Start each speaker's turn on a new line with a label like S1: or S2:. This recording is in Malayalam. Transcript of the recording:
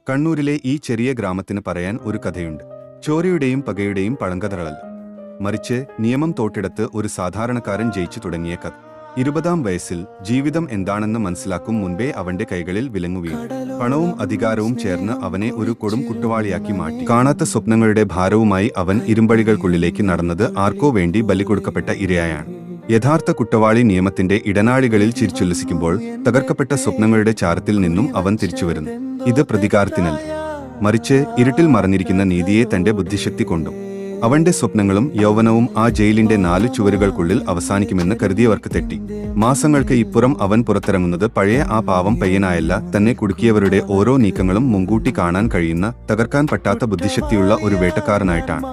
S1: കണ്ണൂരിലെ ഈ ചെറിയ ഗ്രാമത്തിന് പറയാൻ ഒരു കഥയുണ്ട്. ചോരയുടെയും പകയുടെയും പഴങ്കഥകളല്ല, മറിച്ച് നിയമം തോട്ടിടത്ത് ഒരു സാധാരണക്കാരൻ ജയിച്ചു തുടങ്ങിയ കഥ. 20-ാം വയസ്സിൽ ജീവിതം എന്താണെന്ന് മനസ്സിലാക്കും മുൻപേ അവന്റെ കൈകളിൽ വിലങ്ങു വീണു. പണവും അധികാരവും ചേർന്ന് അവനെ ഒരു കൊടും കുറ്റവാളിയാക്കി മാറ്റി. കാണാത്ത സ്വപ്നങ്ങളുടെ ഭാരവുമായി അവൻ ഇരുമ്പഴികൾക്കുള്ളിലേക്ക് നടന്നത് ആർക്കോ വേണ്ടി ബലി കൊടുക്കപ്പെട്ട ഇരയായാണ്. യഥാർത്ഥ കുറ്റവാളി നിയമത്തിന്റെ ഇടനാഴികളിൽ ചിരിച്ചുല്ലസിക്കുമ്പോൾ തകർക്കപ്പെട്ട സ്വപ്നങ്ങളുടെ ചാരത്തിൽ നിന്നും അവൻ തിരിച്ചുവരുന്നു. ഇത് പ്രതികാരത്തിനല്ല, മറിച്ച് ഇരുട്ടിൽ മറഞ്ഞിരിക്കുന്ന നീതിയെ തന്റെ ബുദ്ധിശക്തി കൊണ്ടും. അവന്റെ സ്വപ്നങ്ങളും യൗവനവും ആ ജയിലിന്റെ 4 ചുവരുകൾക്കുള്ളിൽ അവസാനിക്കുമെന്ന് കരുതിയവർക്ക് തെറ്റി. മാസങ്ങൾക്ക് ഇപ്പുറം അവൻ പുറത്തിറങ്ങുന്നത് പഴയ ആ പാവം പയ്യനായല്ല, തന്നെ കുടുക്കിയവരുടെ ഓരോ നീക്കങ്ങളും മുൻകൂട്ടി കാണാൻ കഴിയുന്ന, തകർക്കാൻ പറ്റാത്ത ബുദ്ധിശക്തിയുള്ള ഒരു വേട്ടക്കാരനായിട്ടാണ്.